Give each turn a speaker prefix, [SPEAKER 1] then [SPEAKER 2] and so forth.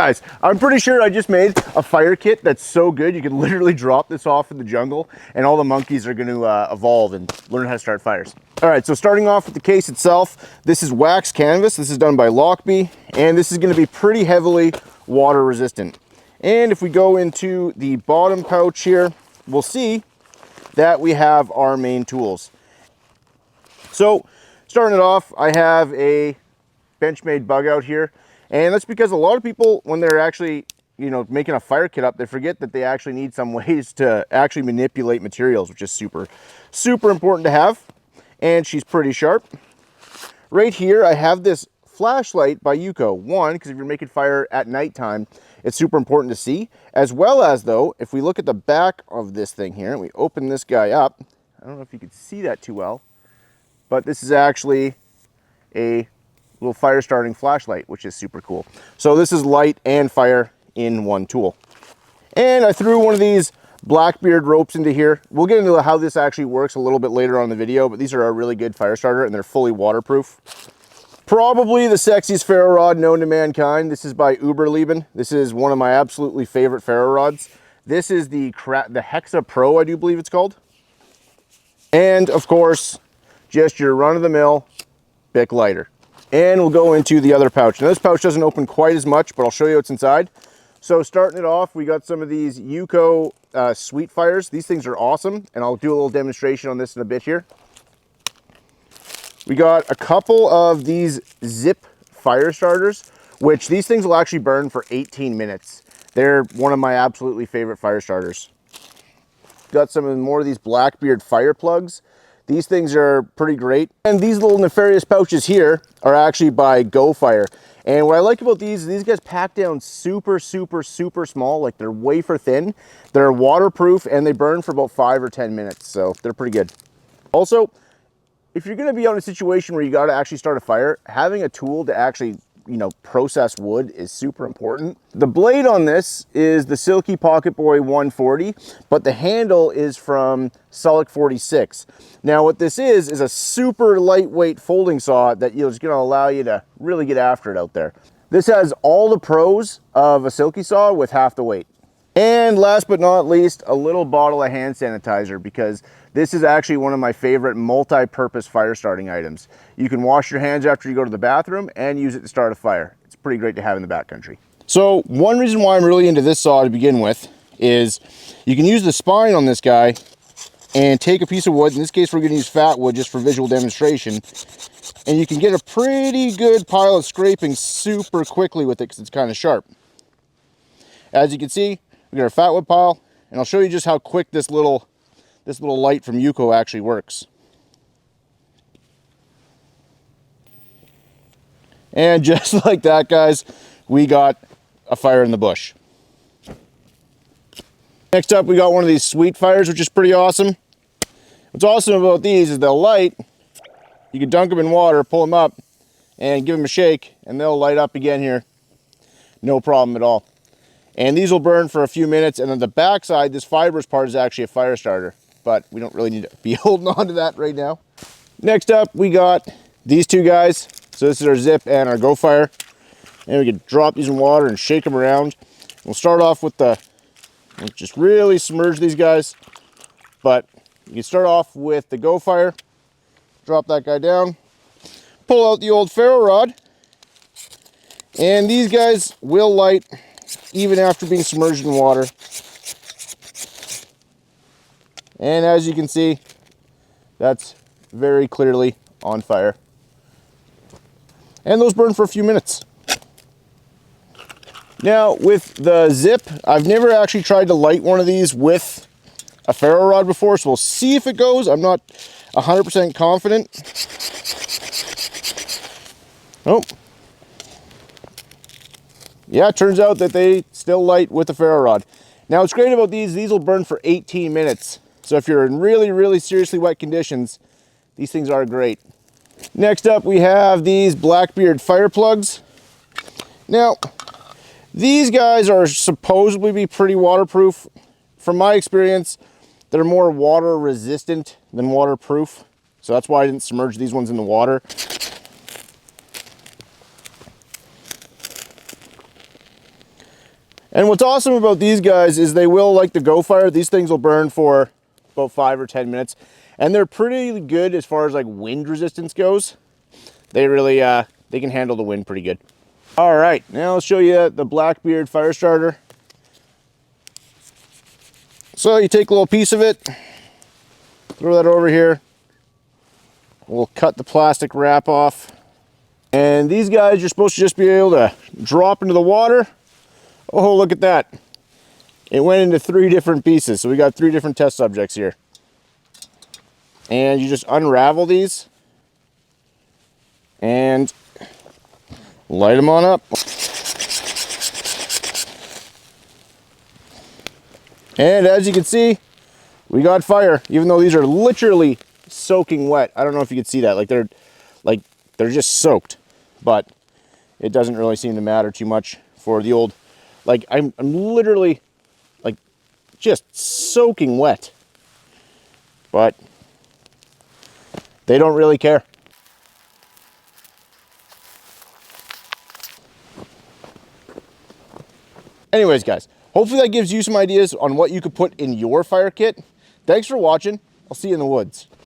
[SPEAKER 1] Guys, I'm pretty sure I just made a fire kit that's so good you can literally drop this off in the jungle and all the monkeys are going to evolve and learn how to start fires. All right, so starting off with the case itself, this is wax canvas. This is done by Lockbee, and this is going to be pretty heavily water resistant. And if we go into the bottom pouch here, we'll see that we have our main tools. So starting it off, I have a Benchmade bug out here. And that's because a lot of people, when they're actually, making a fire kit up, they forget that they actually need some ways to actually manipulate materials, which is super, super important to have. And she's pretty sharp. Right here, I have this flashlight by Yuko. One, because if you're making fire at nighttime, it's super important to see. As well as, though, if we look at the back of this thing here, and we open this guy up, I don't know if you can see that too well, but this is actually a little fire starting flashlight, which is super cool. So this is light and fire in one tool. And I threw one of these Blackbeard ropes into here. We'll get into how this actually works a little bit later on in the video, but these are a really good fire starter and they're fully waterproof. Probably the sexiest ferro rod known to mankind. This is by Uberleben. This is one of my absolutely favorite ferro rods. This is the Hexa Pro, I do believe it's called. And of course, just your run-of-the-mill Bic lighter. And we'll go into the other pouch. Now this pouch doesn't open quite as much, but I'll show you what's inside. So starting it off, we got some of these Yuko Sweet Fires. These things are awesome, and I'll do a little demonstration on this in a bit here. We got a couple of these Zip fire starters, which these things will actually burn for 18 minutes. They're one of my absolutely favorite fire starters. Got some more of these Blackbeard fire plugs. These things are pretty great. And these little nefarious pouches here are actually by Go Fire. And what I like about these guys pack down super, super, super small. Like they're wafer thin. They're waterproof and they burn for about 5 or 10 minutes. So they're pretty good. Also, if you're gonna be on a situation where you gotta actually start a fire, having a tool to actually process wood is super important. The blade on this is the Silky Pocket Boy 140, but the handle is from Sulic 46. Now what this is a super lightweight folding saw that is gonna allow you to really get after it out there. This has all the pros of a Silky saw with half the weight. And last but not least, a little bottle of hand sanitizer, because this is actually one of my favorite multi-purpose fire starting items. You can wash your hands after you go to the bathroom and use it to start a fire. It's pretty great to have in the backcountry. So one reason why I'm really into this saw to begin with is you can use the spine on this guy and take a piece of wood. In this case, we're going to use fat wood just for visual demonstration. And you can get a pretty good pile of scraping super quickly with it because it's kind of sharp. As you can see, we got our fat wood pile, and I'll show you just how quick this little light from Yuko actually works. And just like that, guys, we got a fire in the bush. Next up, we got one of these Sweet Fires, which is pretty awesome. What's awesome about these is they'll light. You can dunk them in water, pull them up, and give them a shake, and they'll light up again here. No problem at all. And these will burn for a few minutes, and on the back side, this fibrous part is actually a fire starter, but we don't really need to be holding on to that right now. Next up, we got these two guys. So this is our Zip and our Go Fire. And we can drop these in water and shake them around. We'll start off with we'll just really submerge these guys. But you can start off with the Go Fire. Drop that guy down. Pull out the old ferro rod. And these guys will light even after being submerged in water. And as you can see, that's very clearly on fire. And those burn for a few minutes. Now with the Zip, I've never actually tried to light one of these with a ferro rod before, so we'll see if it goes. I'm not 100% confident. Oh. Yeah, it turns out that they still light with the ferro rod. Now what's great about these will burn for 18 minutes. So if you're in really, really seriously wet conditions, these things are great. Next up, we have these Blackbeard fire plugs. Now, these guys are supposedly be pretty waterproof. From my experience, they're more water resistant than waterproof. So that's why I didn't submerge these ones in the water. And what's awesome about these guys is they will, like the Go Fire, these things will burn for about 5 or 10 minutes. And they're pretty good as far as like wind resistance goes. They really, they can handle the wind pretty good. All right, now I'll show you the Blackbeard fire starter. So you take a little piece of it, throw that over here. We'll cut the plastic wrap off. And these guys, you're supposed to just be able to drop into the water. Oh, look at that. It went into 3 different pieces. So we got 3 different test subjects here. And you just unravel these and light them on up. And as you can see, we got fire, even though these are literally soaking wet. I don't know if you can see that. They're just soaked, but it doesn't really seem to matter too much for the old, like I'm literally like just soaking wet, but they don't really care. Anyways, guys, hopefully that gives you some ideas on what you could put in your fire kit. Thanks for watching. I'll see you in the woods.